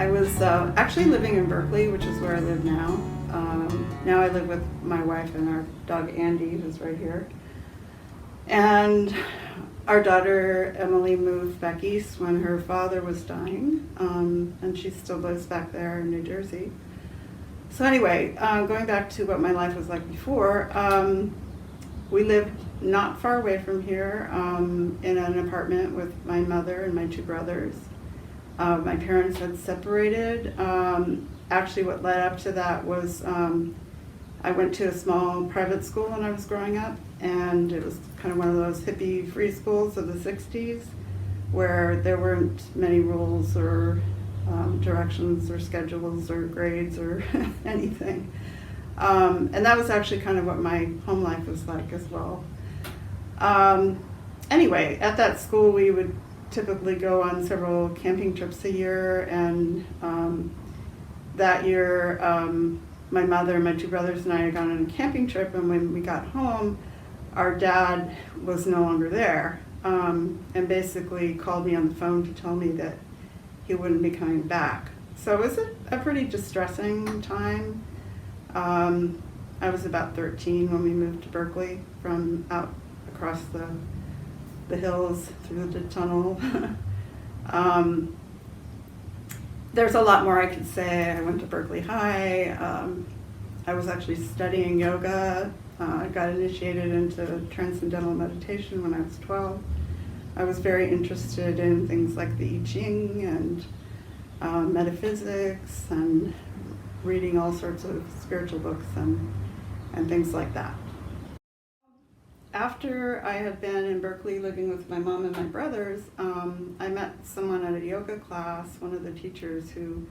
I was actually living in Berkeley, which is where I live now. Now I live with my wife and our dog Andie, who's right here. And our daughter Emily moved back east when her father was dying, and she still lives back there in New Jersey. So anyway, going back to what my life was like before, we lived not far away from here in an apartment with my mother and my two brothers. My parents had separated. Actually, what led up to that was I went to a small private school when I was growing up, and it was kind of one of those hippie free schools of the 60s where there weren't many rules or directions or schedules or grades or anything. And that was actually kind of what my home life was like as well. Anyway, at that school we would typically go on several camping trips a year, and that year my mother and my two brothers and I had gone on a camping trip, and when we got home our dad was no longer there, and basically called me on the phone to tell me that he wouldn't be coming back. So it was a pretty distressing time. I was about 13 when we moved to Berkeley from out across the hills through the tunnel. There's a lot more I could say. I went to Berkeley High. I was actually studying yoga. I got initiated into transcendental meditation when I was 12. I was very interested in things like the I Ching and metaphysics and reading all sorts of spiritual books and things like that. After I had been in Berkeley living with my mom and my brothers, I met someone at a yoga class, one of the teachers, who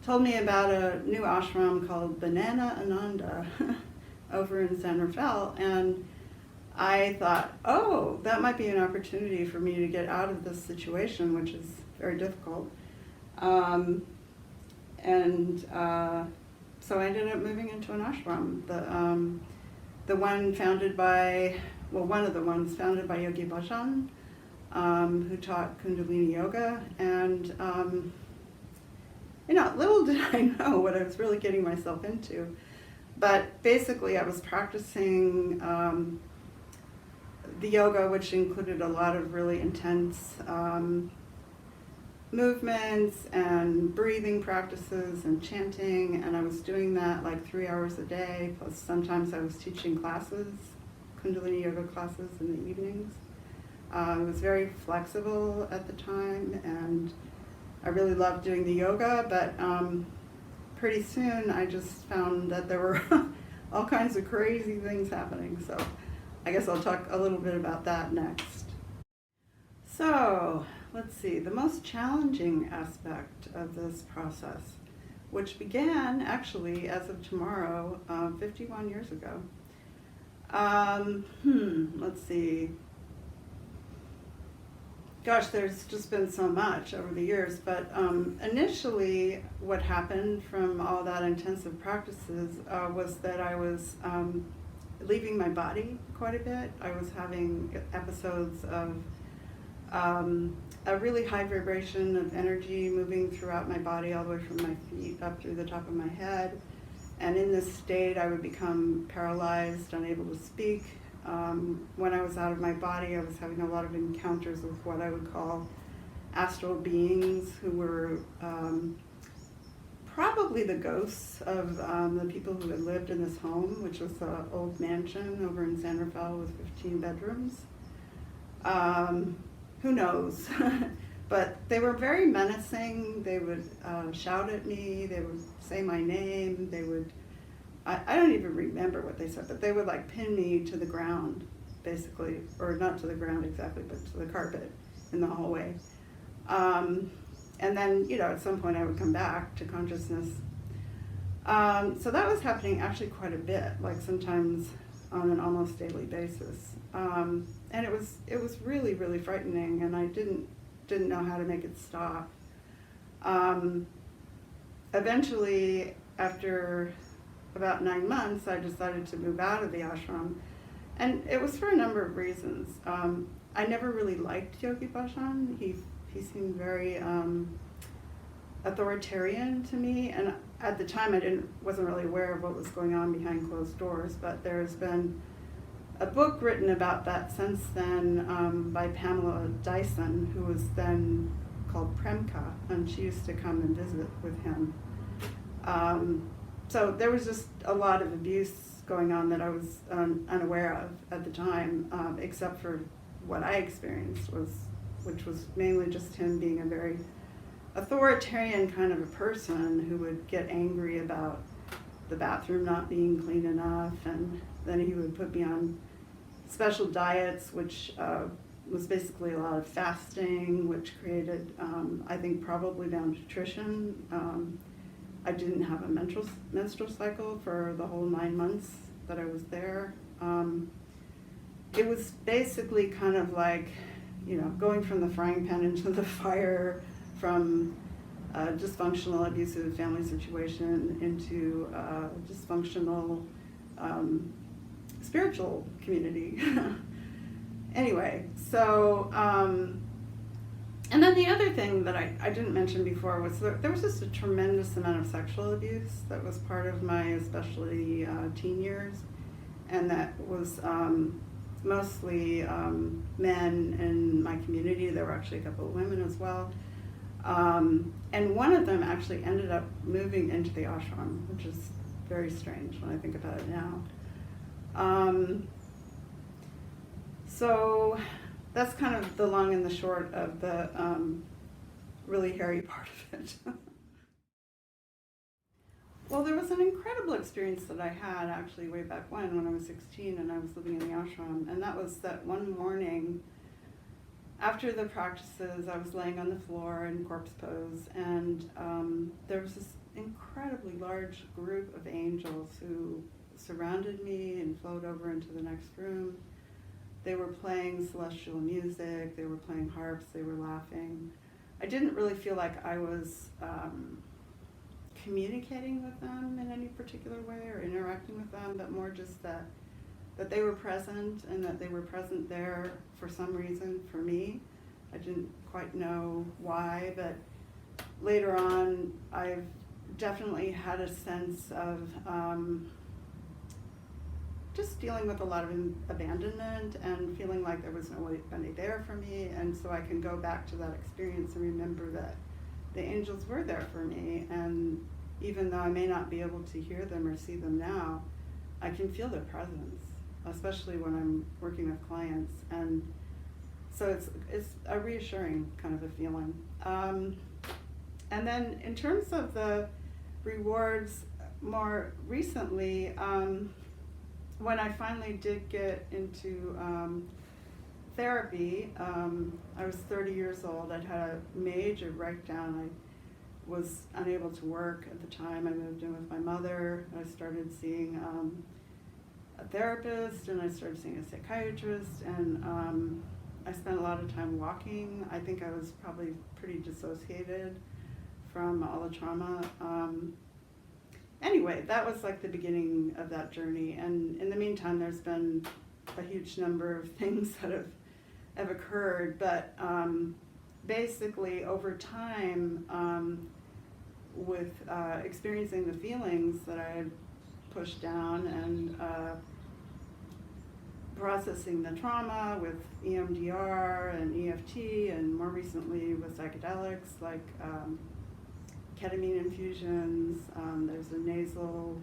told me about a new ashram called Banana Ananda over in San Rafael, and I thought, oh, that might be an opportunity for me to get out of this situation, which is very difficult. So I ended up moving into an ashram. The one founded by, well, one of the ones founded by Yogi Bhajan, who taught Kundalini Yoga. And, little did I know what I was really getting myself into. But basically I was practicing the yoga, which included a lot of really intense movements and breathing practices and chanting, and I was doing that like 3 hours a day, plus sometimes I was teaching classes, Kundalini yoga classes in the evenings. It was very flexible at the time, and I really loved doing the yoga, but pretty soon I just found that there were all kinds of crazy things happening, so I guess I'll talk a little bit about that next. So, let's see, the most challenging aspect of this process, which began actually as of tomorrow, 51 years ago. Let's see. Gosh, there's just been so much over the years, but initially what happened from all that intensive practices was that I was leaving my body quite a bit. I was having episodes of a really high vibration of energy moving throughout my body, all the way from my feet up through the top of my head. And in this state, I would become paralyzed, unable to speak. When I was out of my body, I was having a lot of encounters with what I would call astral beings, who were probably the ghosts of the people who had lived in this home, which was an old mansion over in San Rafael with 15 bedrooms. Who knows? But they were very menacing. They would shout at me. They would say my name. They would, I don't even remember what they said, but they would like pin me to the ground, basically, or not to the ground exactly, but to the carpet in the hallway. And then, at some point I would come back to consciousness. So that was happening actually quite a bit, like sometimes on an almost daily basis. And it was really, really frightening, and I didn't know how to make it stop. Eventually, after about 9 months, I decided to move out of the ashram, and it was for a number of reasons. I never really liked Yogi Bhajan. He seemed very authoritarian to me, and at the time wasn't really aware of what was going on behind closed doors, but there's been a book written about that since then by Pamela Dyson, who was then called Premka, and she used to come and visit with him. So there was just a lot of abuse going on that I was unaware of at the time, except for what I experienced, which was mainly just him being a very authoritarian kind of a person who would get angry about the bathroom not being clean enough, and then he would put me on special diets, which was basically a lot of fasting, which created, I think, probably malnutrition. I didn't have a menstrual cycle for the whole 9 months that I was there. It was basically kind of like, going from the frying pan into the fire, from a dysfunctional, abusive family situation into a dysfunctional spiritual community. Anyway, so, and then the other thing that I didn't mention before was that there was just a tremendous amount of sexual abuse that was part of my especially teen years, and that was mostly men in my community. There were actually a couple of women as well. And one of them actually ended up moving into the ashram, which is very strange when I think about it now. So that's kind of the long and the short of the really hairy part of it. Well, there was an incredible experience that I had actually way back when I was 16 and I was living in the ashram, and that was that one morning after the practices, I was laying on the floor in corpse pose, and there was this incredibly large group of angels who surrounded me and flowed over into the next room. They were playing celestial music, they were playing harps, they were laughing. I didn't really feel like I was communicating with them in any particular way or interacting with them, but more just that they were present, and that they were present there for some reason for me. I didn't quite know why, but later on I've definitely had a sense of just dealing with a lot of abandonment and feeling like there was nobody there for me, and so I can go back to that experience and remember that the angels were there for me, and even though I may not be able to hear them or see them now, I can feel their presence, especially when I'm working with clients, and so it's a reassuring kind of a feeling. And then in terms of the rewards, more recently, when I finally did get into therapy, I was 30 years old. I'd had a major breakdown. I was unable to work at the time. I moved in with my mother. I started seeing a therapist, and I started seeing a psychiatrist, and I spent a lot of time walking. I think I was probably pretty dissociated from all the trauma. Anyway, that was like the beginning of that journey, and in the meantime there's been a huge number of things that have occurred, but basically over time, with experiencing the feelings that I had pushed down, and processing the trauma with EMDR and EFT, and more recently with psychedelics like ketamine infusions. There's a nasal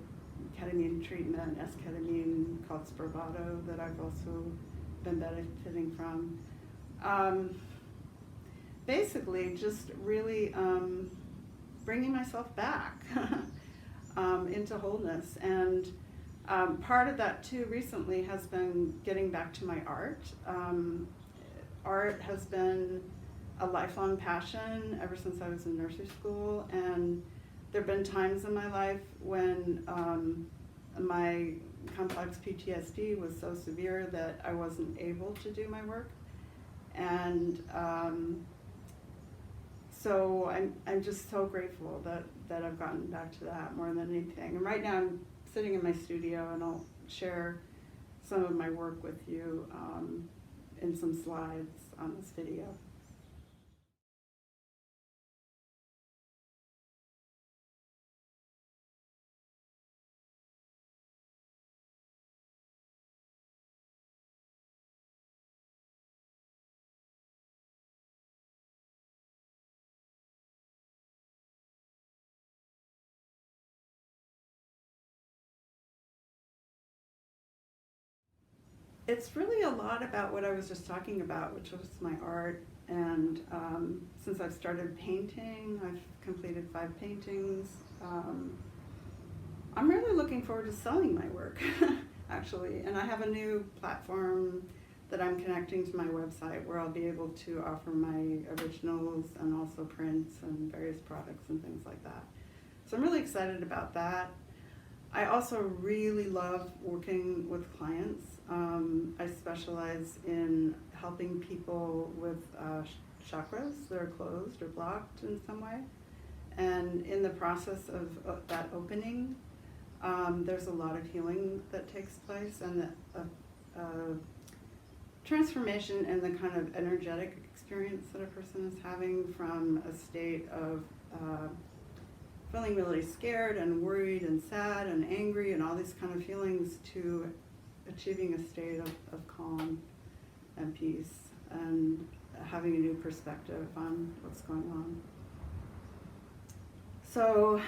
ketamine treatment, S-ketamine, called Spravato, that I've also been benefiting from. Basically just really bringing myself back into wholeness, and part of that too recently has been getting back to my art. Art has been a lifelong passion ever since I was in nursery school, and there have been times in my life when my complex PTSD was so severe that I wasn't able to do my work, and so I'm just so grateful that I've gotten back to that more than anything. And right now I'm sitting in my studio, and I'll share some of my work with you in some slides on this video. It's really a lot about what I was just talking about, which was my art. And since I've started painting, I've completed 5 paintings. I'm really looking forward to selling my work, actually. And I have a new platform that I'm connecting to my website where I'll be able to offer my originals and also prints and various products and things like that. So I'm really excited about that. I also really love working with clients. I specialize in helping people with chakras that are closed or blocked in some way. And in the process of that opening, there's a lot of healing that takes place, and transformation in the kind of energetic experience that a person is having from a state of feeling really scared and worried and sad and angry and all these kind of feelings to achieving a state of calm and peace and having a new perspective on what's going on. So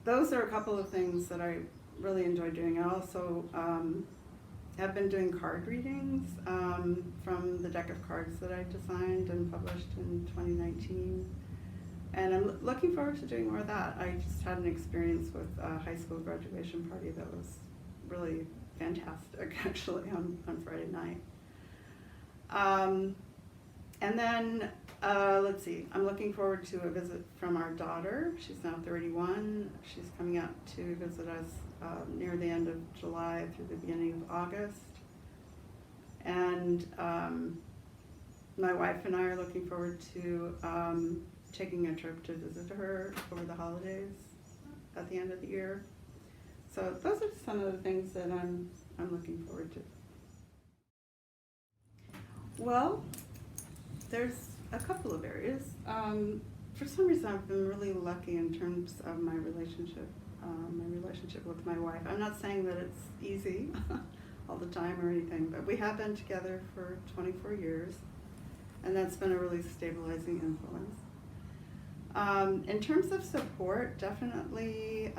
those are a couple of things that I really enjoy doing. I also have been doing card readings from the deck of cards that I designed and published in 2019. And I'm looking forward to doing more of that. I just had an experience with a high school graduation party that was really fantastic, actually, on Friday night. And then, let's see, I'm looking forward to a visit from our daughter. She's now 31. She's coming out to visit us near the end of July through the beginning of August. And my wife and I are looking forward to taking a trip to visit her over the holidays at the end of the year. So those are some of the things that I'm looking forward to. Well, there's a couple of areas. For some reason, I've been really lucky in terms of my relationship with my wife. I'm not saying that it's easy all the time or anything, but we have been together for 24 years, and that's been a really stabilizing influence. In terms of support, definitely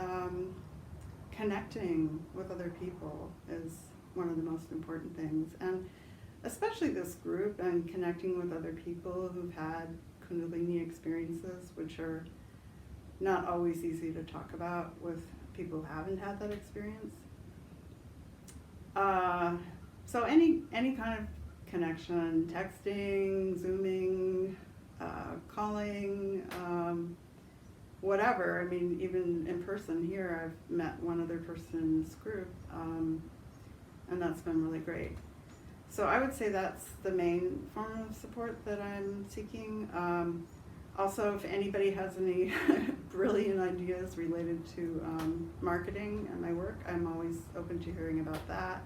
connecting with other people is one of the most important things, and especially this group, and connecting with other people who've had Kundalini experiences, which are not always easy to talk about with people who haven't had that experience. So any kind of connection, texting, Zooming, calling, whatever. I mean, even in person here, I've met one other person's group, and that's been really great. So I would say that's the main form of support that I'm seeking. Also, if anybody has any brilliant ideas related to marketing and my work, I'm always open to hearing about that.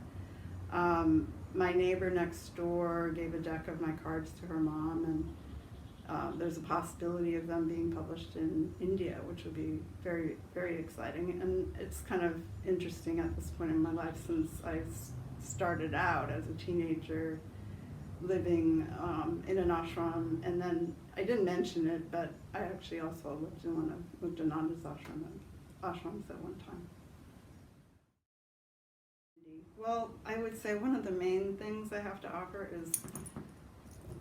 My neighbor next door gave a deck of my cards to her mom, and there's a possibility of them being published in India, which would be very, very exciting. And it's kind of interesting at this point in my life, since I started out as a teenager living in an ashram, and then I didn't mention it, but I actually also lived in one of Muktananda's ashrams at one time. Well, I would say one of the main things I have to offer is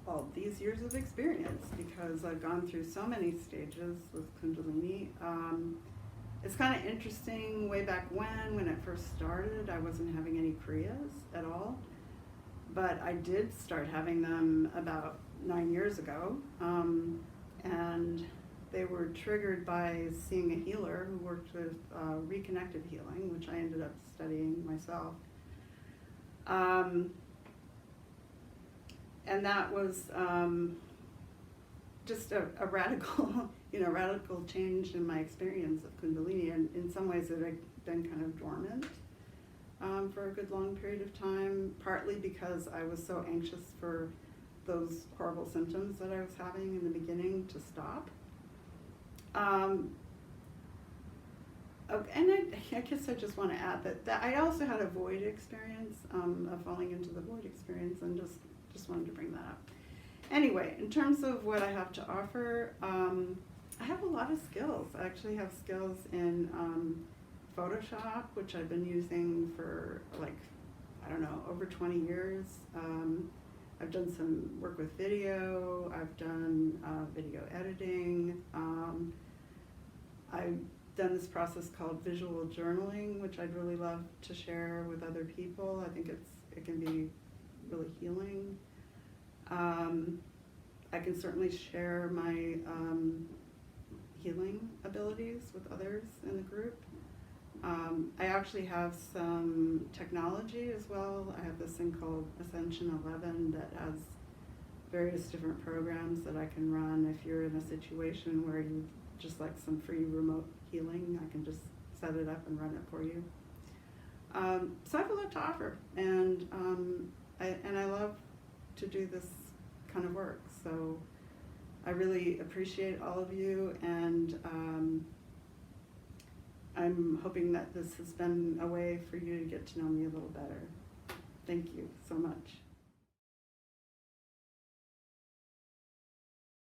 all these years of experience, because I've gone through so many stages with Kundalini. It's kind of interesting, way back when it first started, I wasn't having any Kriyas at all, but I did start having them about 9 years ago, and they were triggered by seeing a healer who worked with reconnected healing, which I ended up studying myself. And that was just a radical, radical change in my experience of Kundalini, and in some ways it had been kind of dormant for a good long period of time, partly because I was so anxious for those horrible symptoms that I was having in the beginning to stop. And I guess I just want to add that I also had a void experience, of falling into the void experience, and just wanted to bring that up. Anyway, in terms of what I have to offer, I have a lot of skills. I actually have skills in Photoshop, which I've been using for don't know, over 20 years. I've done some work with video. I've done video editing. I've done this process called visual journaling, which I'd really love to share with other people. I think it can be really healing. I can certainly share my healing abilities with others in the group. I actually have some technology as well. I have this thing called Ascension 11 that has various different programs that I can run. If you're in a situation where you just like some free remote healing, I can just set it up and run it for you. So I have a lot to offer, and I love to do this kind of work. So I really appreciate all of you, and I'm hoping that this has been a way for you to get to know me a little better. Thank you so much.